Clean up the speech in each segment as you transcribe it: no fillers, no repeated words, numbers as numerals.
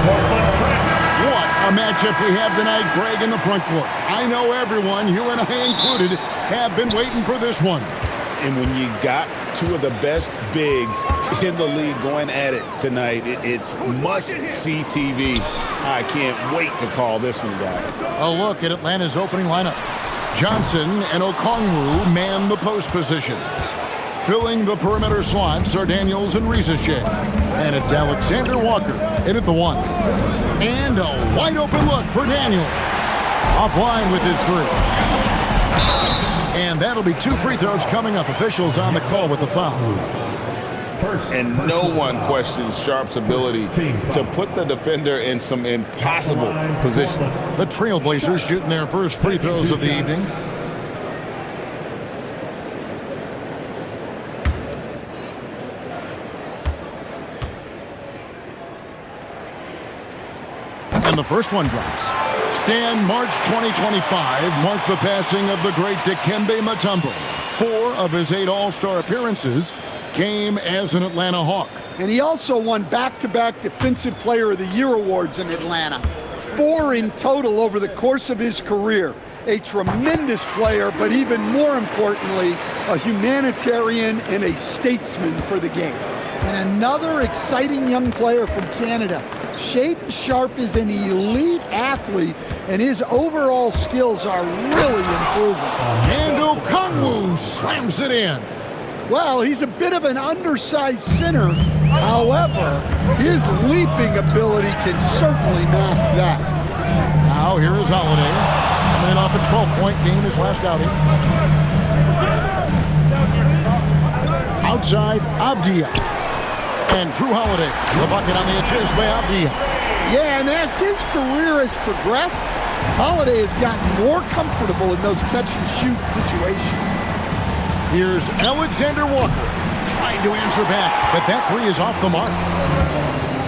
What a matchup we have tonight, Greg, in the front court. I know everyone, you and I included, have been waiting for this one. And when you got two of the best bigs in the league going at it tonight, it's must-see TV. I can't wait to call this one, guys. A look at Atlanta's opening lineup. Johnson and Okongwu man the post positions. Filling the perimeter slots are Daniels and Risacher. And it's Alexander Walker in at the 1. And a wide open look for Daniels. Offline with his 3. And that'll be 2 free throws coming up. Officials on the call with the foul. And no one questions Sharp's ability to put the defender in some impossible positions. The Trailblazers shooting their first free throws of the evening. And the first one drops. Stan, March 2025 marked the passing of the great Dikembe Mutombo. 4 of his 8 All-Star appearances came as an Atlanta Hawk. And he also won back-to-back Defensive Player of the Year awards in Atlanta. 4 in total over the course of his career. A tremendous player, but even more importantly, a humanitarian and a statesman for the game. And another exciting young player from Canada. Shaedon Sharpe is an elite athlete, and his overall skills are really improving. And Okongwu slams it in. Well, he's a bit of an undersized center. However, his leaping ability can certainly mask that. Now here is Holiday, coming in off a 12-point game his last outing. Outside, Avdija. And Drew Holiday, the bucket on the assist by Avdija. Yeah, and as his career has progressed, Holiday has gotten more comfortable in those catch-and-shoot situations. Here's Alexander Walker trying to answer back, but that 3 is off the mark.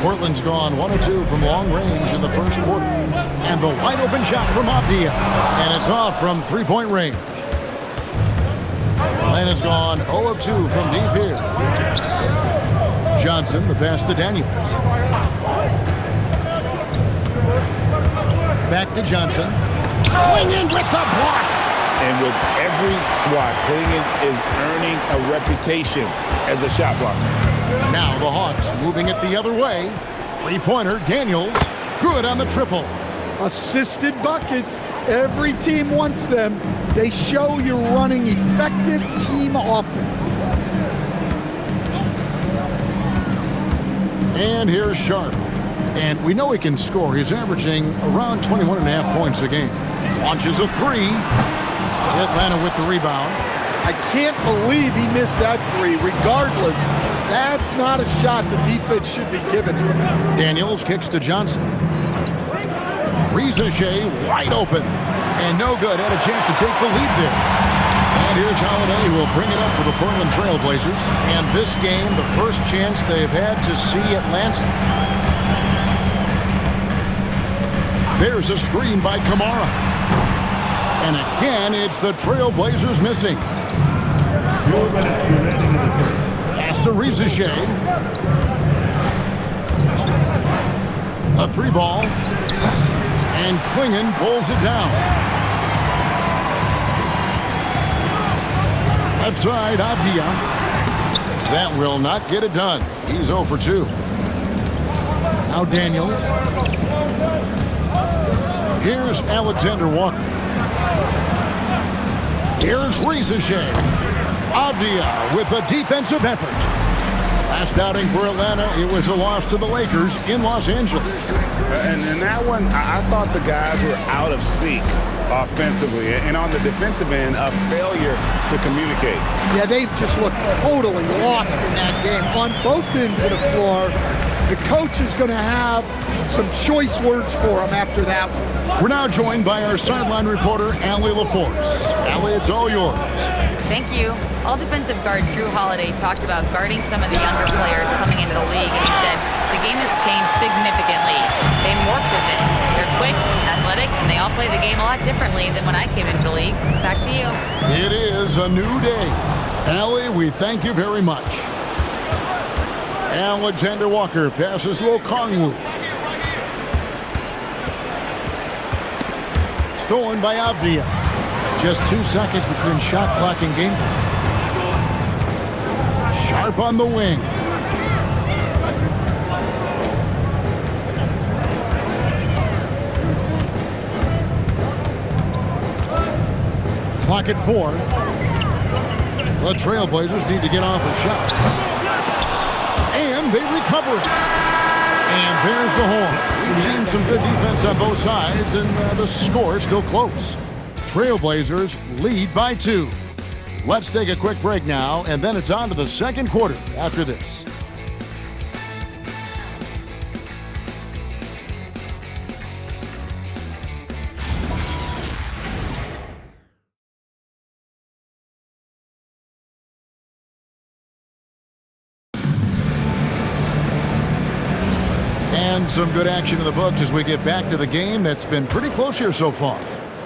Portland's gone 1 of 2 from long range in the first quarter. And the wide-open shot from Avdija. And it's off from 3-point range. Atlanta's gone 0 of 2 from deep here. Johnson, the pass to Daniels. Back to Johnson. Clingan with the block. And with every swat, Clingan is earning a reputation as a shot blocker. Now the Hawks moving it the other way. 3-pointer, Daniels. Good on the triple. Assisted buckets. Every team wants them. They show you're running effective team offense. And here's Sharpe. And we know he can score. He's averaging around 21.5 points a game. Launches a 3. Atlanta with the rebound. I can't believe he missed that 3. Regardless, that's not a shot the defense should be giving him. Daniels kicks to Johnson. Risacher wide open. And no good. Had a chance to take the lead there. And here's Holiday, who will bring it up for the Portland Trailblazers. And this game, the first chance they've had to see Atlanta. There's a screen by Kamara. And again, it's the Trailblazers missing. Pass to Risacher. A 3-ball. And Clingan pulls it down. Left side, Avdija. That will not get it done. He's 0 for 2. Now Daniels. Here's Alexander Walker. Here's Risacher. Avdija with a defensive effort. Last outing for Atlanta, it was a loss to the Lakers in Los Angeles. And in that one, I thought the guys were out of sync offensively. And on the defensive end, a failure to communicate. Yeah, they just looked totally lost in that game. On both ends of the floor, the coach is going to have some choice words for him after that one. We're now joined by our sideline reporter, Allie LaForce. Allie, it's all yours. Thank you. All defensive guard Drew Holiday talked about guarding some of the younger players coming into the league, and he said the game has changed significantly. They morphed with it. They're quick, athletic, and they all play the game a lot differently than when I came into the league. Back to you. It is a new day. Allie, we thank you very much. Alexander Walker passes to Okongwu. stolen by Avdia. Just 2 seconds between shot clock and game clock. Sharp on the wing. Clock at 4. The Trailblazers need to get off a shot. And they recover it. And there's the horn. We've seen some good defense on both sides, and the score is still close. Trailblazers lead by 2. Let's take a quick break now, and then it's on to the second quarter after this. And some good action in the books as we get back to the game that's been pretty close here so far.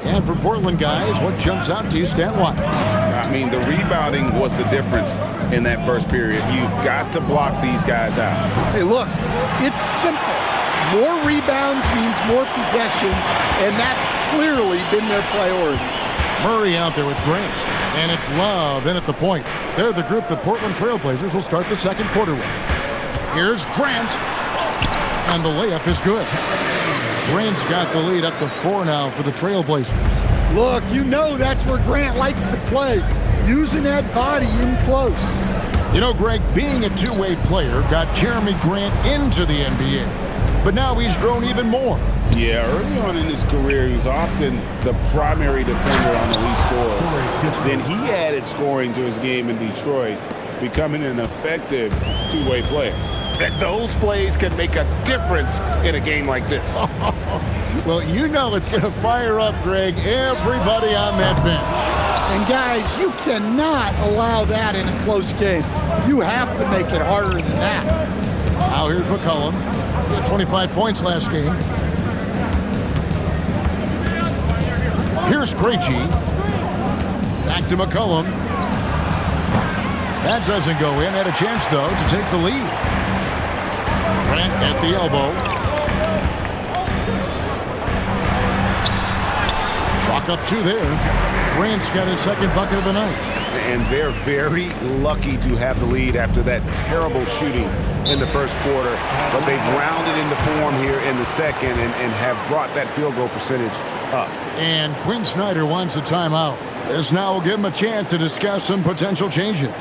And for Portland guys, what jumps out to you stat-wise? I mean, the rebounding was the difference in that first period. You've got to block these guys out. Hey, look, it's simple. More rebounds means more possessions, and that's clearly been their priority. Murray out there with Grant, and it's Love in at the point. They're the group the Portland Trailblazers will start the second quarter with. Here's Grant, and the layup is good. Grant's got the lead up to 4 now for the Trailblazers. Look, you know that's where Grant likes to play, using that body in close. You know, Greg, being a two-way player got Jeremy Grant into the NBA, but now he's grown even more. Yeah, early on in his career, he was often the primary defender on the lead scorers. Then he added scoring to his game in Detroit, becoming an effective two-way player. Those plays can make a difference in a game like this. Well, you know it's going to fire up, Greg, everybody on that bench. And guys, you cannot allow that in a close game. You have to make it harder than that. Now here's McCollum. He had 25 points last game. Here's Krejci. Back to McCollum. That doesn't go in. Had a chance, though, to take the lead. Grant at the elbow. Chalk up 2 there. Grant's got his second bucket of the night. And they're very lucky to have the lead after that terrible shooting in the first quarter. But they've rounded into form here in the second and have brought that field goal percentage up. And Quinn Snyder wants a timeout. This now will give him a chance to discuss some potential changes.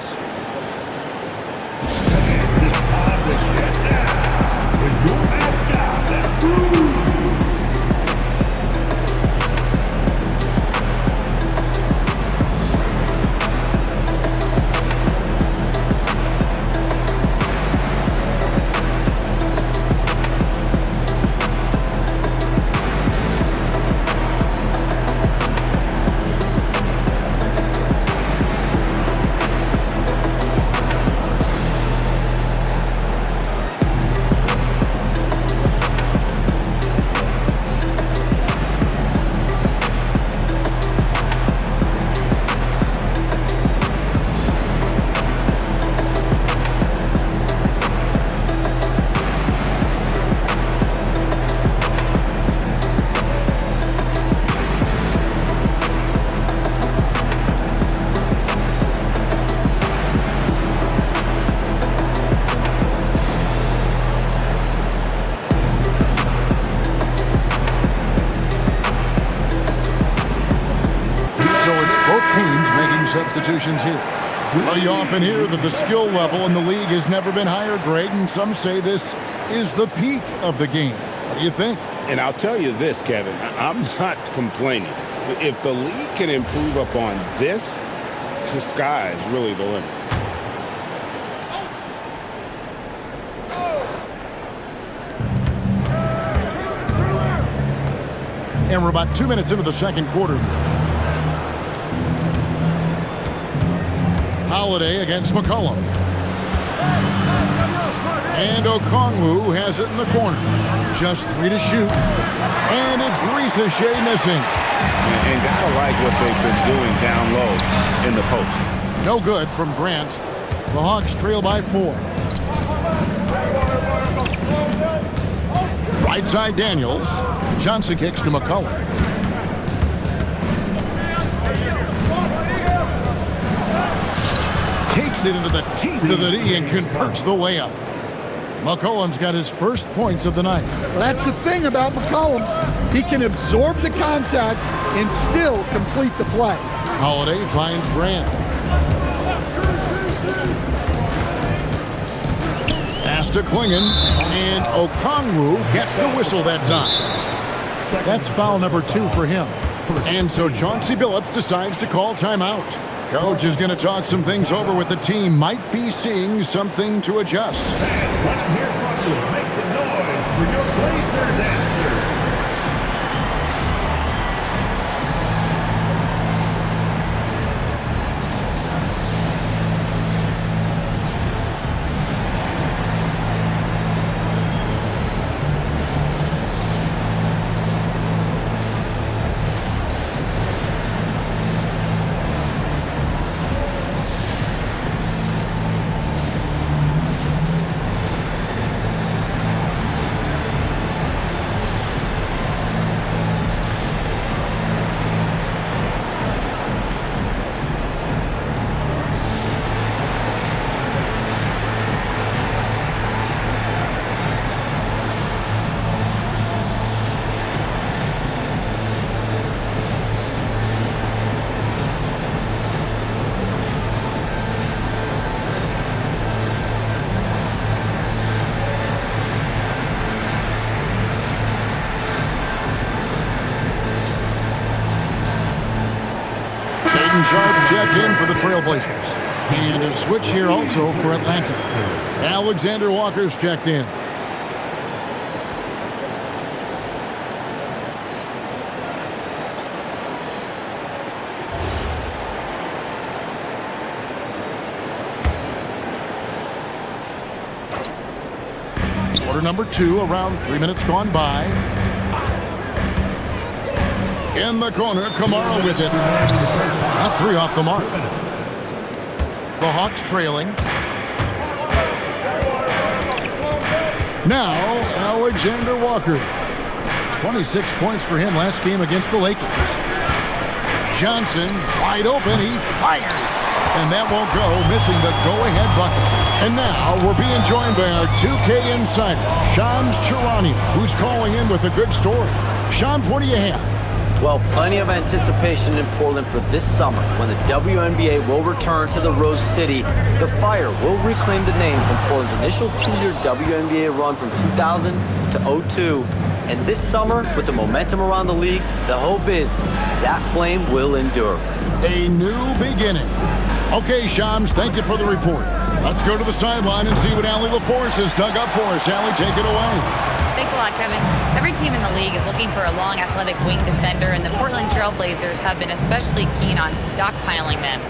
Substitutions here. Well, you often hear that the skill level in the league has never been higher, Greg, and some say this is the peak of the game. What do you think? And I'll tell you this, Kevin, I'm not complaining. If the league can improve upon this, the sky is really the limit. And we're about 2 minutes into the second quarter here. Holiday against McCollum. And Okongwu has it in the corner. Just 3 to shoot. And it's Ricochet missing. And gotta like what they've been doing down low in the post. No good from Grant. The Hawks trail by 4. Right side Daniels. Johnson kicks to McCollum. takes it into the teeth of the D and converts the layup. McCollum's got his first points of the night. Well, that's the thing about McCollum. He can absorb the contact and still complete the play. Holiday finds Grant. Pass to Klingon, and Okongwu gets the whistle that time. That's foul number 2 for him. And so Chauncey Billups decides to call timeout. Coach is going to talk some things over with the team. Might be seeing something to adjust. Let's hear from you. Make some noise for your Blazer dancers. Sharp's checked in for the Trailblazers. And a switch here also for Atlanta. Alexander Walker's checked in. Quarter number 2, around 3 minutes gone by. In the corner, Kamara with it. A 3 off the mark. The Hawks trailing. Now, Alexander Walker. 26 points for him last game against the Lakers. Johnson, wide open, he fires. And that won't go, missing the go-ahead bucket. And now we're being joined by our 2K insider, Shams Charania, who's calling in with a good story. Shams, what do you have? Well, plenty of anticipation in Portland for this summer when the WNBA will return to the Rose City. The Fire will reclaim the name from Portland's initial 2-year WNBA run from 2000 to 02. And this summer, with the momentum around the league, the hope is that flame will endure. A new beginning. Okay, Shams, thank you for the report. Let's go to the sideline and see what Allie LaForce has dug up for us. Allie, take it away. Thanks a lot, Kevin. Every team in the league is looking for a long, athletic wing defender, and the Portland Trailblazers have been especially keen on stockpiling them.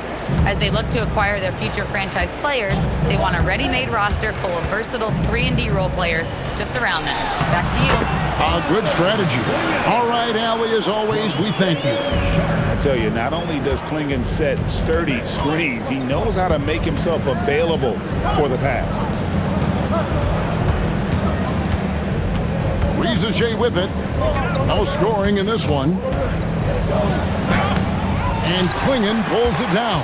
As they look to acquire their future franchise players, they want a ready-made roster full of versatile 3-and-D role players to surround them. Back to you. A good strategy. All right, Allie, as always, we thank you. I tell you, not only does Klingon set sturdy screens, he knows how to make himself available for the pass. Riza with it. No scoring in this one. And Klingon pulls it down.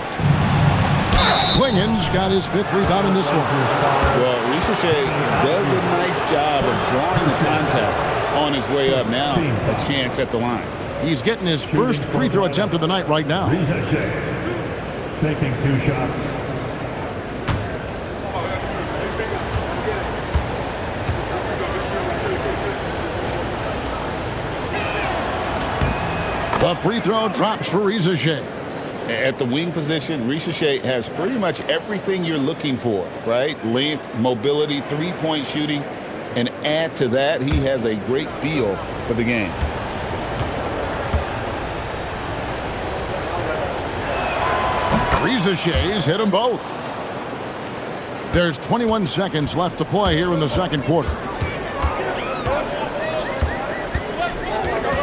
Klingon's got his 5th rebound in this one. Well, Riza does a nice job of drawing the contact on his way up. Now a chance at the line. He's getting his first free throw attempt of the night right now. Taking 2 shots. The free throw drops for Riza. At the wing position, Riza has pretty much everything you're looking for, right? Length, mobility, three-point shooting, and add to that, he has a great feel for the game. Riza-Shay's hit them both. There's 21 seconds left to play here in the second quarter.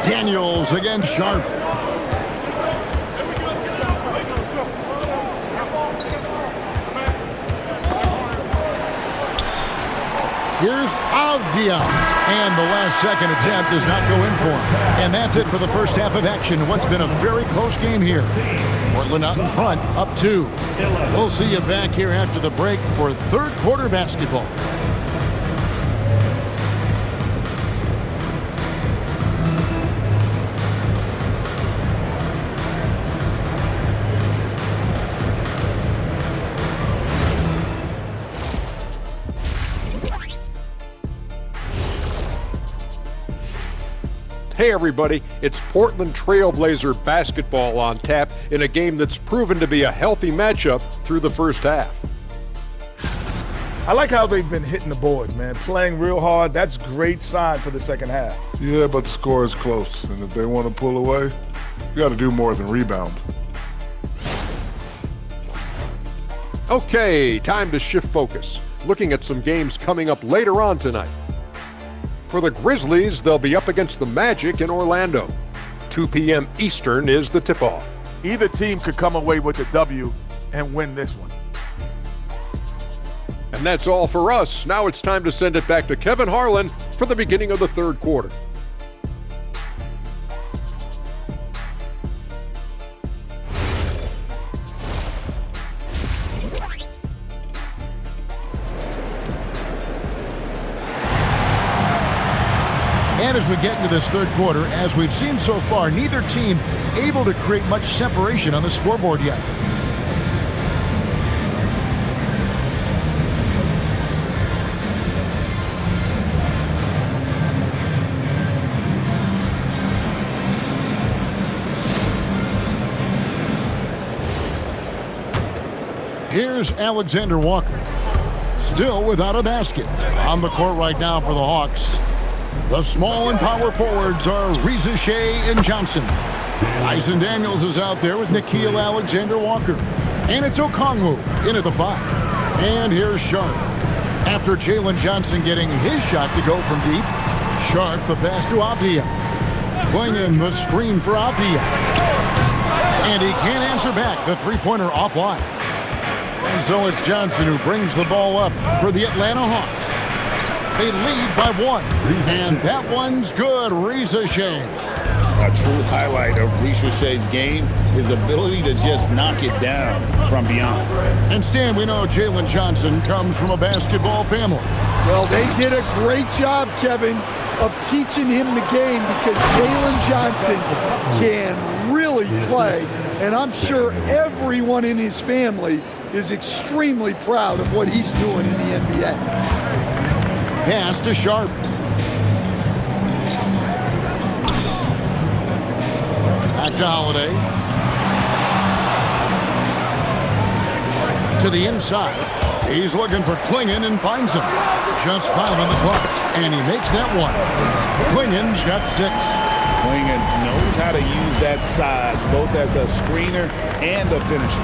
Daniels against Sharp. Here's Avdia. And the last second attempt does not go in for him. And that's it for the first half of action. What's been a very close game here. Portland out in front, up 2. We'll see you back here after the break for third quarter basketball. Hey everybody, it's Portland Trailblazer basketball on tap in a game that's proven to be a healthy matchup through the first half. I like how they've been hitting the boards, man, playing real hard. That's a great sign for the second half. Yeah, but the score is close, and if they want to pull away, you got to do more than rebound. Okay, time to shift focus, looking at some games coming up later on tonight. For the Grizzlies, they'll be up against the Magic in Orlando. 2 p.m. Eastern is the tip-off. Either team could come away with the W and win this one. And that's all for us. Now it's time to send it back to Kevin Harlan for the beginning of the third quarter. And as we get into this third quarter, as we've seen so far, neither team able to create much separation on the scoreboard yet. Here's Alexander Walker, still without a basket. On the court right now for the Hawks. The small and power forwards are Reza Shea and Johnson. Dyson Daniels is out there with Nickeil Alexander-Walker. And it's Okongwu in at the 5. And here's Sharp. After Jalen Johnson getting his shot to go from deep, Sharp the pass to Avdia. Clingan the screen for Avdia. And he can't answer back. The three-pointer offline. And so it's Johnson who brings the ball up for the Atlanta Hawks. They lead by 1. And that one's good, Reza Shea. A true highlight of Reza Shea's game, his ability to just knock it down from beyond. And Stan, we know Jalen Johnson comes from a basketball family. Well, they did a great job, Kevin, of teaching him the game because Jalen Johnson can really play. And I'm sure everyone in his family is extremely proud of what he's doing in the NBA. Pass to Sharp. Back to Holiday. To the inside. He's looking for Clingan and finds him. Just 5 on the clock. And he makes that one. Clingan's got 6. Clingan knows how to use that size, both as a screener and a finisher.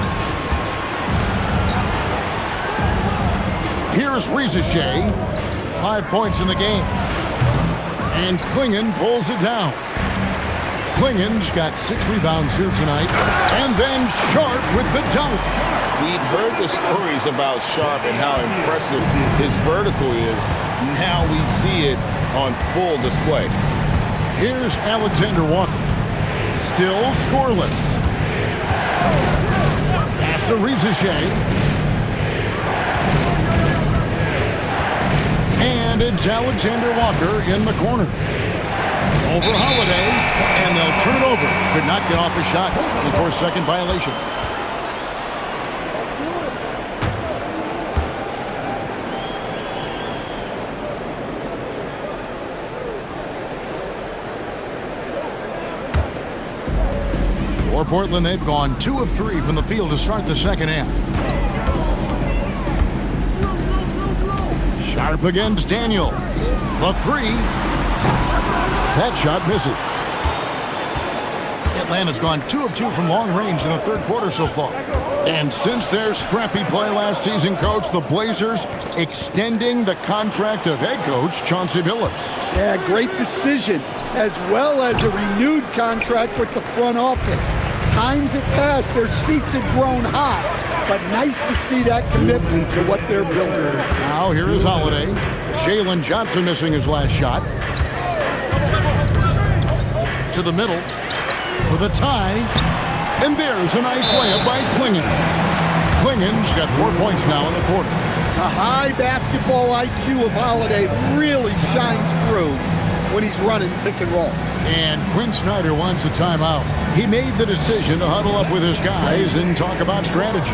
Here's Reza Shea. 5 points in the game. And Clingan pulls it down. Clingan's got 6 rebounds here tonight. And then Sharp with the dunk. We've heard the stories about Sharp and how impressive his vertical is. Now we see it on full display. Here's Alexander Walker. Still scoreless. Pass to Reza Shea. And it's Alexander Walker in the corner. Over Holiday, and they'll turn it over. Could not get off a shot. 24-second violation. For Portland, they've gone 2 of 3 from the field to start the second half. Sharp against Daniel. The 3. That shot misses. Atlanta's gone 2 of 2 from long range in the third quarter so far. And since their scrappy play last season, Coach, the Blazers extending the contract of head coach Chauncey Billups. Yeah, great decision, as well as a renewed contract with the front office. times it passed, their seats had grown hot, but nice to see that commitment to what they're building. Now here is Holiday. Jalen Johnson missing his last shot. To the middle for the tie. And there's a nice layup by Clingan. Clingan's got 4 points now in the quarter. The high basketball IQ of Holiday really shines through when he's running pick and roll. And Quinn Snyder wants a timeout. He made the decision to huddle up with his guys and talk about strategy.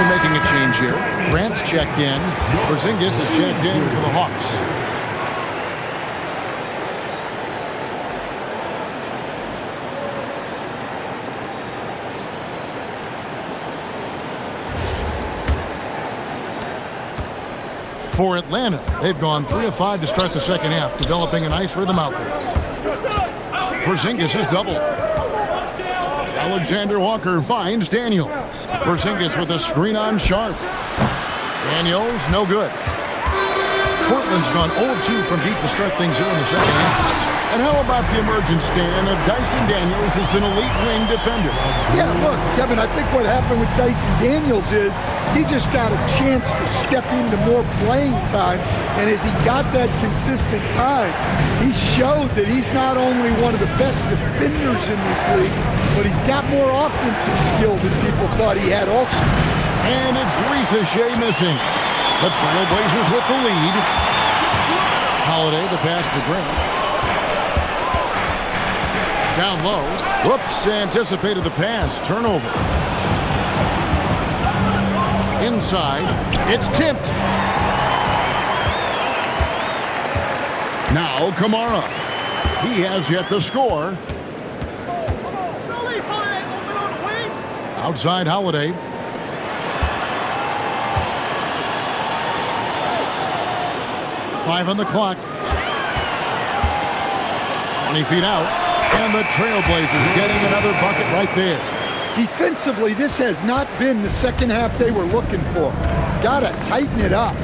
Making a change here. Grant's checked in. Porzingis is checked in for the Hawks. For Atlanta, they've gone 3 of 5 to start the second half, developing a nice rhythm out there. Porzingis is doubled. Alexander Walker finds Daniels. Porzingis with a screen on Sharp. Daniels, no good. Portland's gone 0-2 from deep to start things here in the second half. And how about the emergence, Stan, of Dyson Daniels as an elite wing defender? Yeah, look, Kevin, I think what happened with Dyson Daniels is he just got a chance to step into more playing time, and as he got that consistent time, he showed that he's not only one of the best defenders in this league, but he's got more offensive skill than people thought he had also. And it's Risa Shea missing. The Trailblazers with the lead. Holiday, the pass to Grant. Down low. Whoops, anticipated the pass. Turnover. Inside. It's tipped. Now Kamara. He has yet to score. Outside Holiday. Five on the clock. 20 feet out. And the Trailblazers getting another bucket right there. Defensively, this has not been the second half they were looking for. Gotta tighten it up.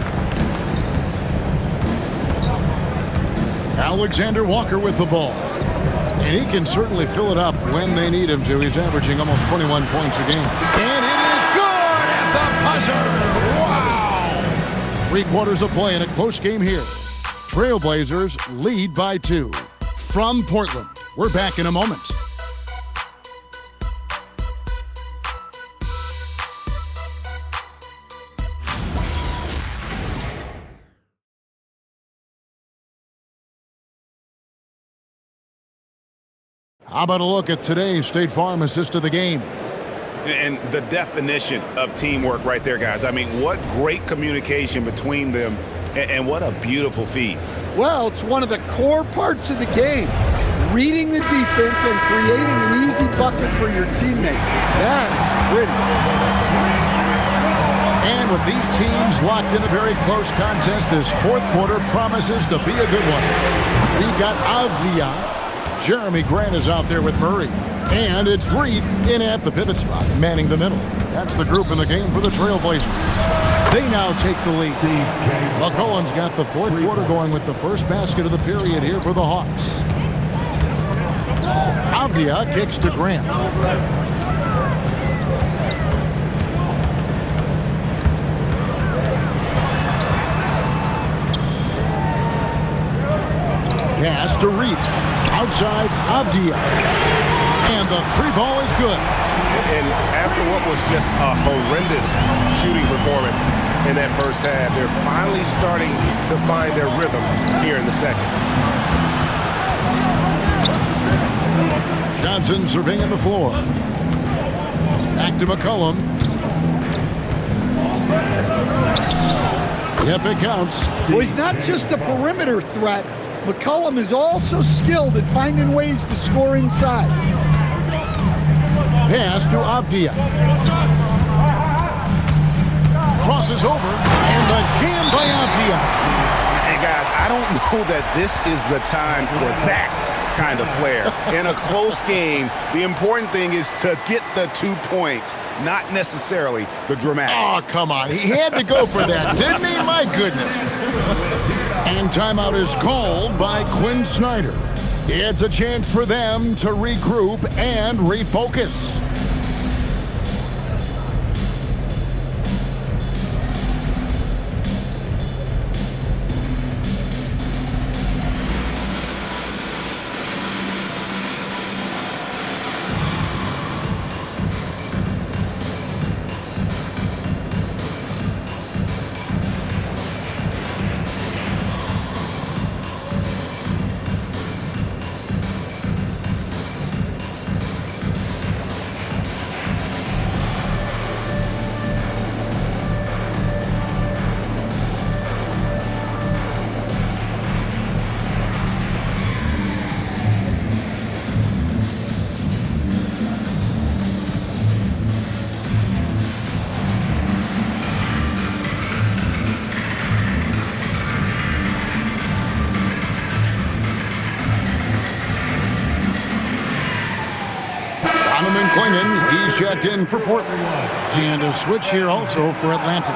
Alexander Walker with the ball. And he can certainly fill it up when they need him to. He's averaging almost 21 points a game. And it is good at the buzzer. Wow! 3 quarters of play in a close game here. Trailblazers lead by 2. From Portland. We're back in a moment. How about a look at today's State Farm assist of the game? And the definition of teamwork right there, guys. I mean, what great communication between them, and what a beautiful feed. Well, it's one of the core parts of the game. Reading the defense and creating an easy bucket for your teammate. That is pretty. And with these teams locked in a very close contest, this fourth quarter promises to be a good one. We've got Avdia. Jeremy Grant is out there with Murray. And it's Reed in at the pivot spot, manning the middle. That's the group in the game for the Trailblazers. They now take the lead. McCullen's got the fourth quarter going with the first basket of the period here for the Hawks. Avdia kicks to Grant. to Reith. Outside, Avdia. And the three ball is good. And after what was just a horrendous shooting performance in that first half, they're finally starting to find their rhythm here in the second. Johnson surveying the floor. Back to McCollum. Yep, it counts. Well, he's not just a perimeter threat. McCollum is also skilled at finding ways to score inside. Pass to Avdia. Crosses over, and the jam by Avdia. And guys, I don't know that this is the time for that kind of flair. In a close game, the important thing is to get the 2 points, not necessarily the dramatics. Oh, come on. He had to go for that, didn't he? My goodness. And timeout is called by Quinn Snyder. It's a chance for them to regroup and refocus. He's checked in for Portland. And a switch here also for Atlanta.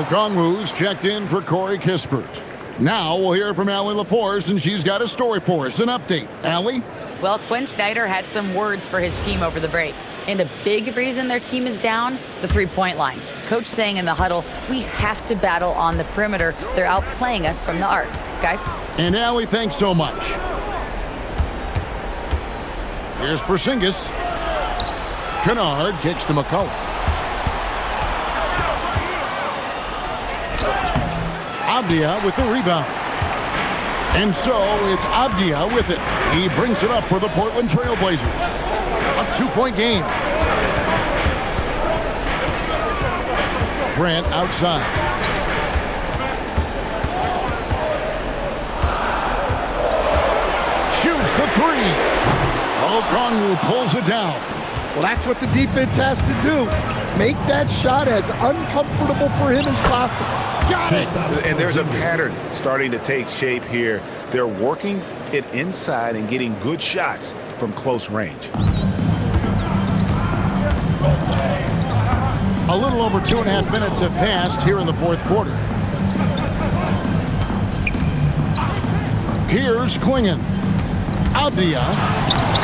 Okongwu's checked in for Corey Kispert. Now we'll hear from Allie LaForce, and she's got a story for us. An update. Allie? Well, Quinn Snyder had some words for his team over the break. And a big reason their team is down, the three-point line. Coach saying in the huddle, we have to battle on the perimeter. They're outplaying us from the arc. Guys? And Allie, thanks so much. Here's Porzingis. Kennard kicks to McCollum. Avdia with the rebound. And so it's Avdia with it. He brings it up for the Portland Trail Blazers. A 2-point game. Grant outside. Shoots the three. Okongwu pulls it down. Well, that's what the defense has to do. Make that shot as uncomfortable for him as possible. Got it! And there's a pattern starting to take shape here. They're working it inside and getting good shots from close range. A little over 2.5 minutes have passed here in the fourth quarter. Here's Clingan. Avdia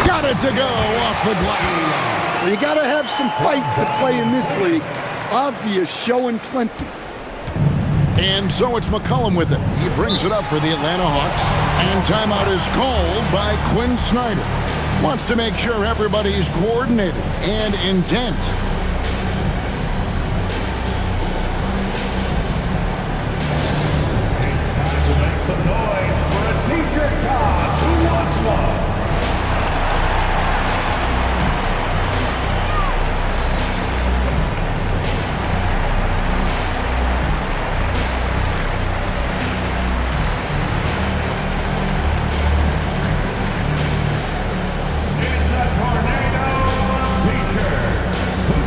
got it to go off the glass. Well, you got to have some fight to play in this league. Avdia showing plenty. And so it's McCollum with it. He brings it up for the Atlanta Hawks. And timeout is called by Quinn Snyder. Wants to make sure everybody's coordinated and intent. Make some noise for a t-shirt toss. Who wants one? It's a tornado t-shirt. Who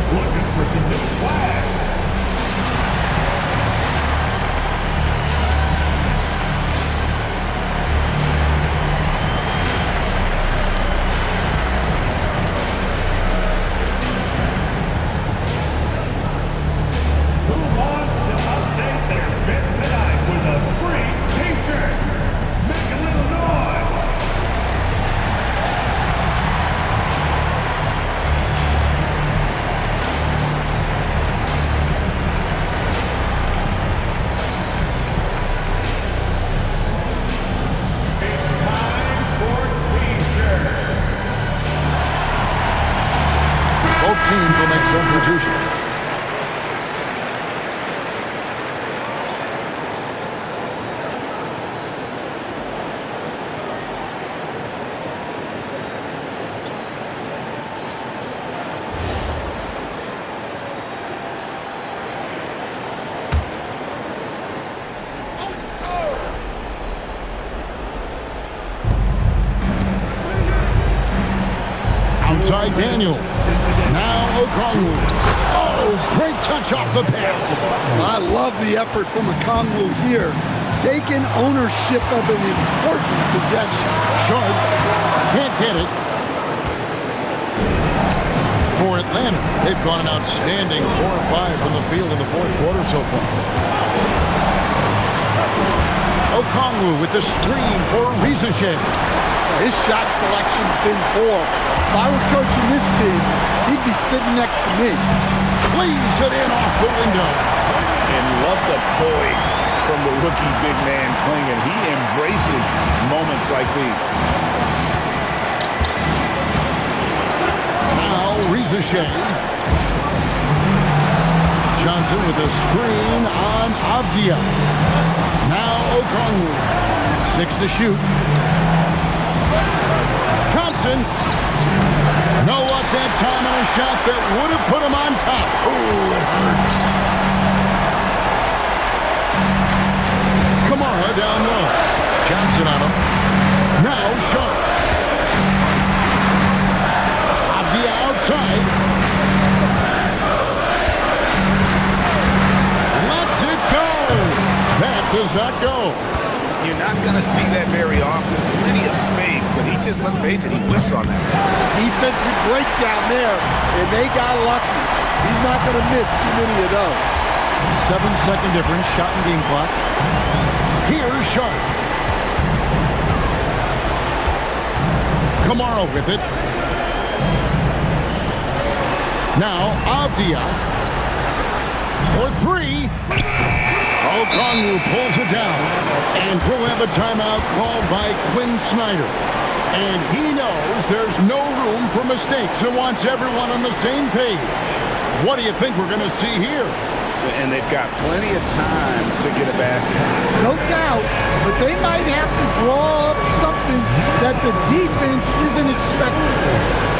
outside Daniel. Now Okongwu. Oh, great touch off the pass. I love the effort from Okongwu here, taking ownership of an important possession. Sharp can't get it. For Atlanta, they've gone an outstanding 4 or 5 from the field in the fourth quarter so far. Okongwu with the screen for Rizachet. His shot selection's been poor. If I were coaching this team, he'd be sitting next to me. Leaves it in off the window. And love the poise from the rookie big man Clingan. He embraces moments like these. Now Rizachet. Johnson with a screen on Avdia. Now Okongwu. 6 to shoot. Johnson. No luck that time on a shot that would have put him on top. Ooh, it hurts. Kamara down low. Johnson on him. Now Sharp. Avdia outside. Lets it go. That does not go. You're not going to see that very often. Plenty of space, but he just, let's face it, he whiffs on that. Defensive breakdown there, and they got lucky. He's not going to miss too many of those. 7-second difference, shot and game clock. Here's Sharp. Kamara with it. Now Avdia for 3. Okongwu pulls it down, and we'll have a timeout called by Quinn Snyder. And he knows there's no room for mistakes and wants everyone on the same page. What do you think we're going to see here? And they've got plenty of time to get a basket. No doubt, but they might have to draw up something that the defense isn't expecting.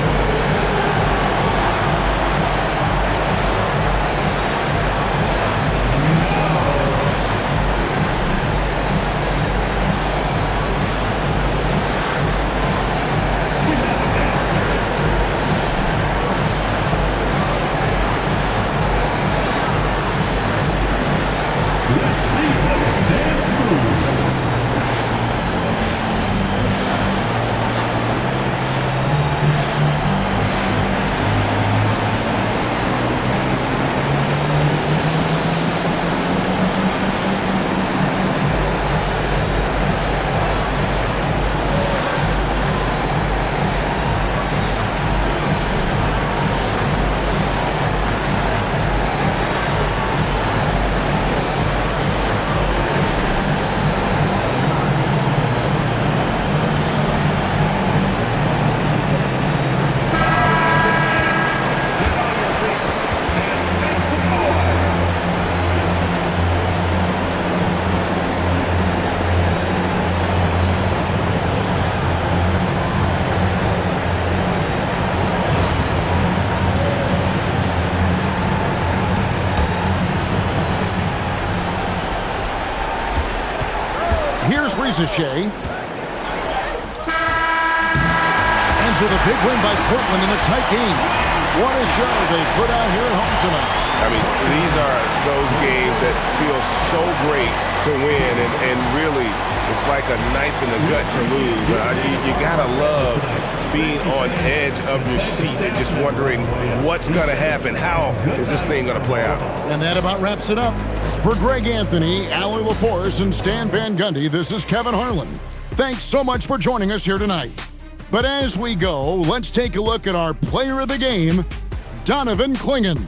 Rizachet. Ends with a big win by Portland in a tight game. What a show they put out here at home tonight. I mean, these are those games that feel so great to win, and really, it's like a knife in the gut to lose. You gotta love being on edge of your seat and just wondering what's gonna happen. How is this thing gonna play out? And that about wraps it up. For Greg Anthony, Allie LaForce, and Stan Van Gundy, this is Kevin Harlan. Thanks so much for joining us here tonight. But as we go, let's take a look at our player of the game, Donovan Clingan.